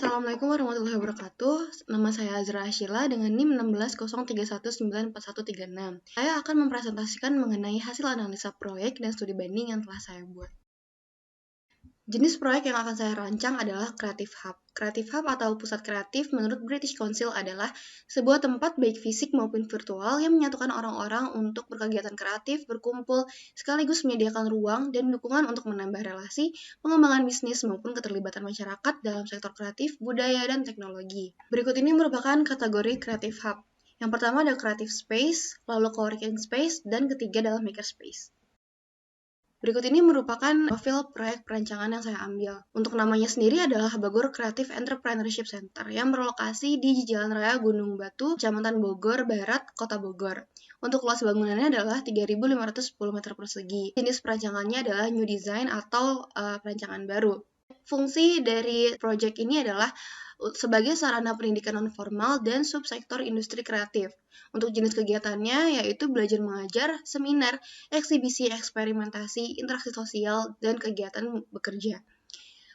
Assalamualaikum warahmatullahi wabarakatuh. Nama saya Azra Ashila dengan NIM 16031914136. Saya akan mempresentasikan mengenai hasil analisa proyek dan studi banding yang telah saya buat. Jenis proyek yang akan saya rancang adalah Creative Hub. Creative Hub atau Pusat Kreatif menurut British Council adalah sebuah tempat baik fisik maupun virtual yang menyatukan orang-orang untuk berkegiatan kreatif, berkumpul, sekaligus menyediakan ruang dan dukungan untuk menambah relasi, pengembangan bisnis maupun keterlibatan masyarakat dalam sektor kreatif, budaya, dan teknologi. Berikut ini merupakan kategori Creative Hub. Yang pertama ada Creative Space, lalu Coworking Space, dan ketiga adalah Makerspace. Berikut ini merupakan profil proyek perancangan yang saya ambil. Untuk namanya sendiri adalah Habagor Creative Entrepreneurship Center yang berlokasi di Jalan Raya Gunung Batu, Kecamatan Bogor Barat, Kota Bogor. Untuk luas bangunannya adalah 3.510 meter persegi. Jenis perancangannya adalah new design atau perancangan baru. Fungsi dari proyek ini adalah sebagai sarana pendidikan non-formal dan subsektor industri kreatif. Untuk jenis kegiatannya yaitu belajar mengajar, seminar, eksibisi, eksperimentasi, interaksi sosial, dan kegiatan bekerja.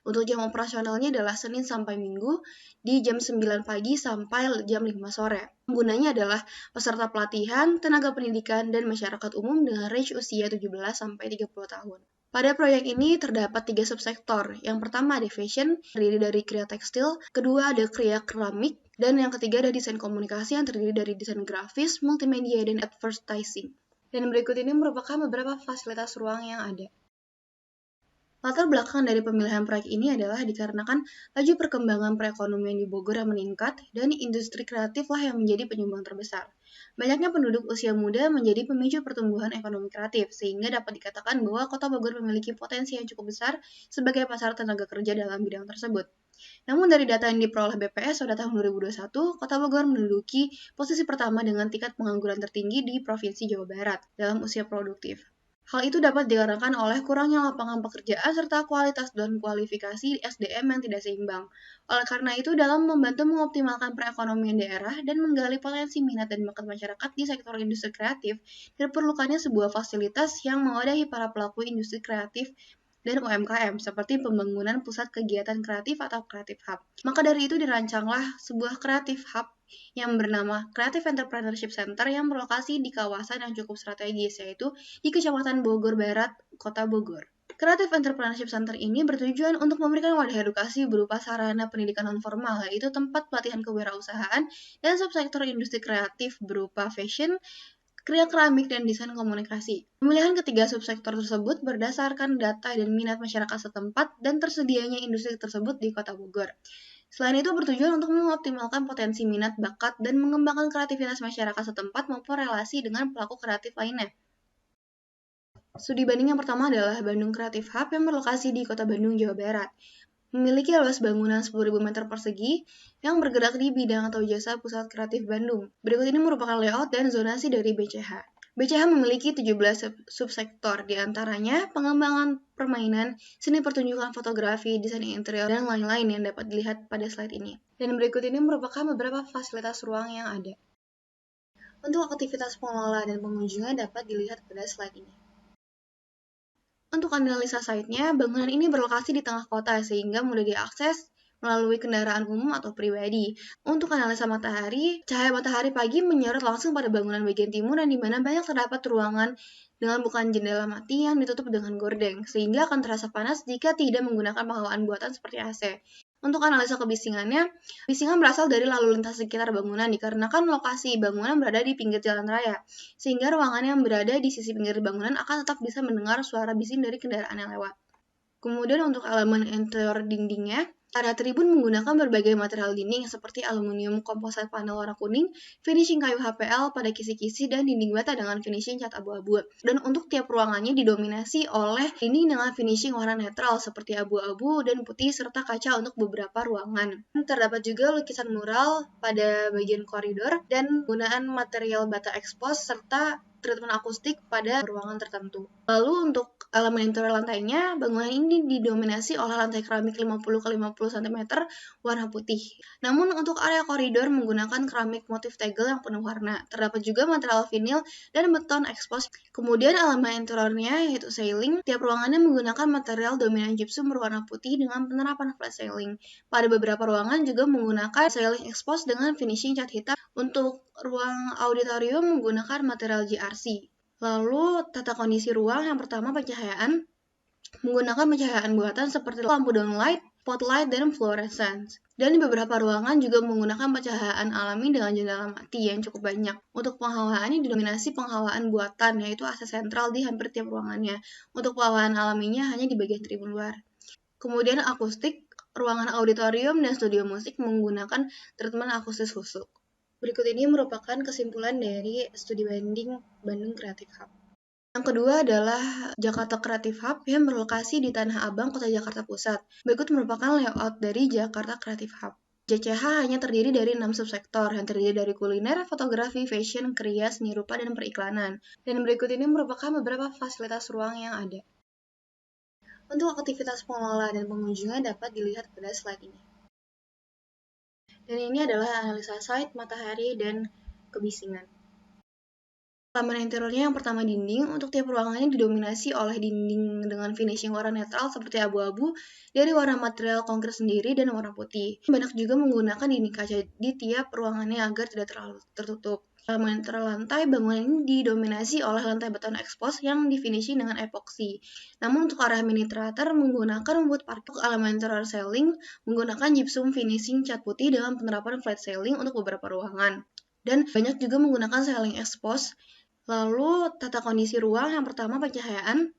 Untuk jam operasionalnya adalah Senin sampai Minggu di jam 9 pagi sampai jam 5 sore. Penggunanya adalah peserta pelatihan, tenaga pendidikan, dan masyarakat umum dengan range usia 17 sampai 30 tahun. Pada proyek ini terdapat 3 subsektor. Yang pertama ada fashion, terdiri dari kriya tekstil, kedua ada kriya keramik, dan yang ketiga ada desain komunikasi yang terdiri dari desain grafis, multimedia, dan advertising. Dan berikut ini merupakan beberapa fasilitas ruang yang ada. Latar belakang dari pemilihan proyek ini adalah dikarenakan laju perkembangan perekonomian di Bogor yang meningkat dan industri kreatif lah yang menjadi penyumbang terbesar. Banyaknya penduduk usia muda menjadi pemicu pertumbuhan ekonomi kreatif, sehingga dapat dikatakan bahwa Kota Bogor memiliki potensi yang cukup besar sebagai pasar tenaga kerja dalam bidang tersebut. Namun dari data yang diperoleh BPS pada tahun 2021, Kota Bogor menduduki posisi pertama dengan tingkat pengangguran tertinggi di Provinsi Jawa Barat dalam usia produktif. Hal itu dapat dikarenakan oleh kurangnya lapangan pekerjaan serta kualitas dan kualifikasi SDM yang tidak seimbang. Oleh karena itu, dalam membantu mengoptimalkan perekonomian daerah dan menggali potensi minat dan bakat masyarakat di sektor industri kreatif, diperlukannya sebuah fasilitas yang mewadahi para pelaku industri kreatif dan UMKM, seperti pembangunan pusat kegiatan kreatif atau Creative Hub. Maka dari itu dirancanglah sebuah Creative Hub yang bernama Creative Entrepreneurship Center yang berlokasi di kawasan yang cukup strategis, yaitu di Kecamatan Bogor Barat, Kota Bogor. Creative Entrepreneurship Center ini bertujuan untuk memberikan wadah edukasi berupa sarana pendidikan non-formal, yaitu tempat pelatihan kewirausahaan dan subsektor industri kreatif berupa fashion, kriya keramik, dan desain komunikasi. Pemilihan ketiga subsektor tersebut berdasarkan data dan minat masyarakat setempat dan tersedianya industri tersebut di Kota Bogor. Selain itu bertujuan untuk mengoptimalkan potensi minat, bakat, dan mengembangkan kreativitas masyarakat setempat maupun relasi dengan pelaku kreatif lainnya. Studi banding yang pertama adalah Bandung Creative Hub yang berlokasi di Kota Bandung, Jawa Barat. Memiliki luas bangunan 10.000 meter persegi yang bergerak di bidang atau jasa Pusat Kreatif Bandung. Berikut ini merupakan layout dan zonasi dari BCH. BCH memiliki 17 subsektor, diantaranya pengembangan permainan, seni pertunjukan fotografi, desain interior, dan lain-lain yang dapat dilihat pada slide ini. Dan berikut ini merupakan beberapa fasilitas ruang yang ada. Untuk aktivitas pengelola dan pengunjungnya dapat dilihat pada slide ini. Untuk analisa site-nya, bangunan ini berlokasi di tengah kota sehingga mudah diakses melalui kendaraan umum atau pribadi. Untuk analisa matahari, cahaya matahari pagi menyorot langsung pada bangunan bagian timur dan di mana banyak terdapat ruangan dengan bukan jendela mati yang ditutup dengan gordeng, sehingga akan terasa panas jika tidak menggunakan penghawaan buatan seperti AC. Untuk analisa kebisingannya, kebisingan berasal dari lalu lintas sekitar bangunan dikarenakan lokasi bangunan berada di pinggir jalan raya, sehingga ruangan yang berada di sisi pinggir bangunan akan tetap bisa mendengar suara bising dari kendaraan yang lewat. Kemudian untuk elemen interior dindingnya, area tribun menggunakan berbagai material dinding seperti aluminium komposit panel warna kuning, finishing kayu HPL pada kisi-kisi, dan dinding bata dengan finishing cat abu-abu. Dan untuk tiap ruangannya didominasi oleh dinding dengan finishing warna netral seperti abu-abu dan putih serta kaca untuk beberapa ruangan. Terdapat juga lukisan mural pada bagian koridor dan penggunaan material bata expose serta treatment akustik pada ruangan tertentu. Lalu untuk elemen interior lantainya, bangunan ini didominasi oleh lantai keramik 50x50 cm warna putih. Namun untuk area koridor menggunakan keramik motif tegel yang penuh warna. Terdapat juga material vinil dan beton ekspos. Kemudian elemen interiornya yaitu ceiling. Tiap ruangannya menggunakan material dominan gypsum berwarna putih dengan penerapan flat ceiling. Pada beberapa ruangan juga menggunakan ceiling expose dengan finishing cat hitam. Untuk ruang auditorium menggunakan material GRC. Lalu, tata kondisi ruang yang pertama pencahayaan menggunakan pencahayaan buatan seperti lampu downlight, spotlight, dan fluorescence. Dan di beberapa ruangan juga menggunakan pencahayaan alami dengan jendela mati yang cukup banyak. Untuk penghawaan ini didominasi penghawaan buatan, yaitu AC sentral di hampir tiap ruangannya. Untuk penghawaan alaminya hanya di bagian tribun luar. Kemudian akustik, ruangan auditorium dan studio musik menggunakan treatment akustis khusus. Berikut ini merupakan kesimpulan dari studi banding Bandung Creative Hub. Yang kedua adalah Jakarta Creative Hub yang berlokasi di Tanah Abang, Kota Jakarta Pusat. Berikut merupakan layout dari Jakarta Creative Hub. JCH hanya terdiri dari 6 subsektor yang terdiri dari kuliner, fotografi, fashion, kriya, seni rupa, dan periklanan. Dan berikut ini merupakan beberapa fasilitas ruang yang ada. Untuk aktivitas pengelola dan pengunjungnya dapat dilihat pada slide ini. Dan ini adalah analisa site, matahari, dan kebisingan. Halaman interiornya yang pertama dinding. Untuk tiap ruangannya didominasi oleh dinding dengan finishing warna netral seperti abu-abu dari warna material konkret sendiri dan warna putih. Banyak juga menggunakan dinding kaca di tiap ruangannya agar tidak terlalu tertutup. Halaman interior lantai, bangunan ini didominasi oleh lantai beton expose yang difinishing dengan epoxy. Namun untuk area mini theater menggunakan wood parquet. Elemen interior ceiling menggunakan gypsum finishing cat putih dengan penerapan flat ceiling untuk beberapa ruangan. Dan banyak juga menggunakan ceiling expose. Lalu tata kondisi ruang yang pertama pencahayaan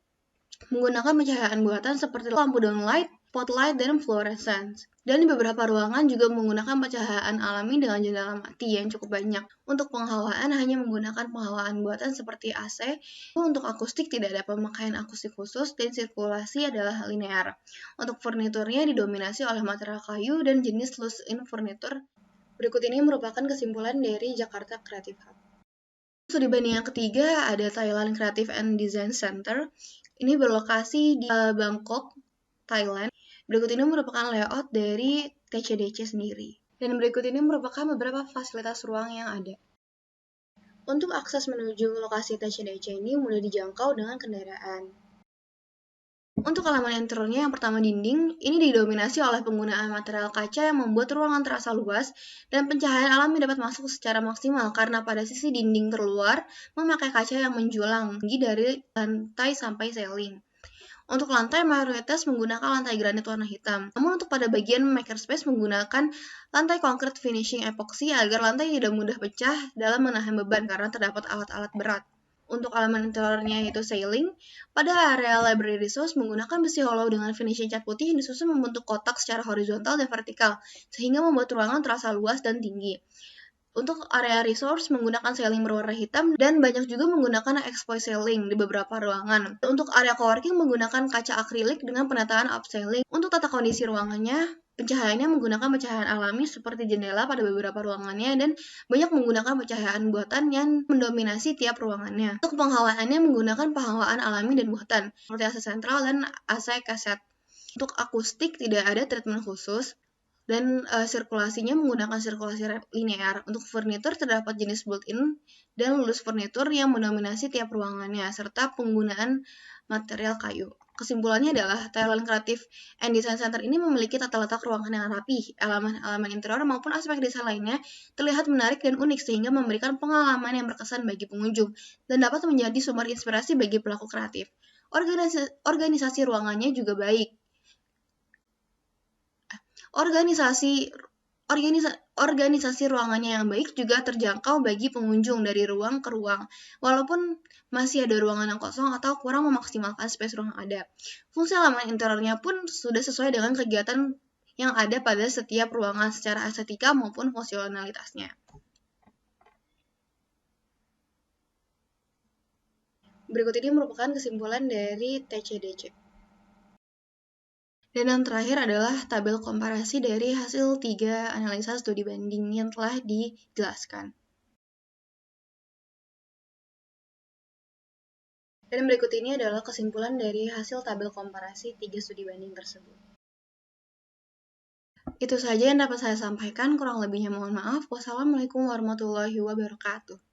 menggunakan pencahayaan buatan seperti lampu downlight, spotlight, dan fluorescence. Dan di beberapa ruangan juga menggunakan pencahayaan alami dengan jendela mati yang cukup banyak. Untuk penghawaan hanya menggunakan penghawaan buatan seperti AC. Untuk akustik tidak ada pemakaian akustik khusus dan sirkulasi adalah linear. Untuk furniturnya didominasi oleh material kayu dan jenis loose-in furniture. Berikut ini merupakan kesimpulan dari Jakarta Creative Hub. Studi banding yang ketiga ada Thailand Creative and Design Center. Ini berlokasi di Bangkok, Thailand. Berikut ini merupakan layout dari TCDC sendiri. Dan berikut ini merupakan beberapa fasilitas ruang yang ada. Untuk akses menuju lokasi TCDC ini mudah dijangkau dengan kendaraan. Untuk halaman interiornya yang pertama dinding, ini didominasi oleh penggunaan material kaca yang membuat ruangan terasa luas dan pencahayaan alami dapat masuk secara maksimal karena pada sisi dinding terluar memakai kaca yang menjulang tinggi dari lantai sampai ceiling. Untuk lantai mayoritas menggunakan lantai granit warna hitam. Namun untuk pada bagian makerspace menggunakan lantai konkret finishing epoxy agar lantai tidak mudah pecah dalam menahan beban karena terdapat alat-alat berat. Untuk elemen interiornya yaitu ceiling, pada area library resource menggunakan besi hollow dengan finishing cat putih yang disusun membentuk kotak secara horizontal dan vertikal, sehingga membuat ruangan terasa luas dan tinggi. Untuk area resource menggunakan ceiling berwarna hitam dan banyak juga menggunakan exposed ceiling di beberapa ruangan. Untuk area coworking menggunakan kaca akrilik dengan penataan upscaling. Untuk tata kondisi ruangannya, pencahayaannya menggunakan pencahayaan alami seperti jendela pada beberapa ruangannya dan banyak menggunakan pencahayaan buatan yang mendominasi tiap ruangannya. Untuk penghawaannya menggunakan penghawaan alami dan buatan seperti AC sentral dan AC kaset. Untuk akustik tidak ada treatment khusus. Dan sirkulasinya menggunakan sirkulasi linear. Untuk furnitur terdapat jenis built-in dan loose furniture yang mendominasi tiap ruangannya, serta penggunaan material kayu. Kesimpulannya adalah Thailand Creative and Design Center ini memiliki tata letak ruangan yang rapi, elemen-elemen interior maupun aspek desain lainnya terlihat menarik dan unik sehingga memberikan pengalaman yang berkesan bagi pengunjung dan dapat menjadi sumber inspirasi bagi pelaku kreatif. Organisasi ruangannya juga baik. Organisasi ruangannya yang baik juga terjangkau bagi pengunjung dari ruang ke ruang, walaupun masih ada ruangan yang kosong atau kurang memaksimalkan space ruang yang ada. Fungsi elemen interiornya pun sudah sesuai dengan kegiatan yang ada pada setiap ruangan secara estetika maupun fungsionalitasnya. Berikut ini merupakan kesimpulan dari TCDC. Dan yang terakhir adalah tabel komparasi dari hasil 3 analisa studi banding yang telah dijelaskan. Dan berikut ini adalah kesimpulan dari hasil tabel komparasi 3 studi banding tersebut. Itu saja yang dapat saya sampaikan, kurang lebihnya mohon maaf. Wassalamualaikum warahmatullahi wabarakatuh.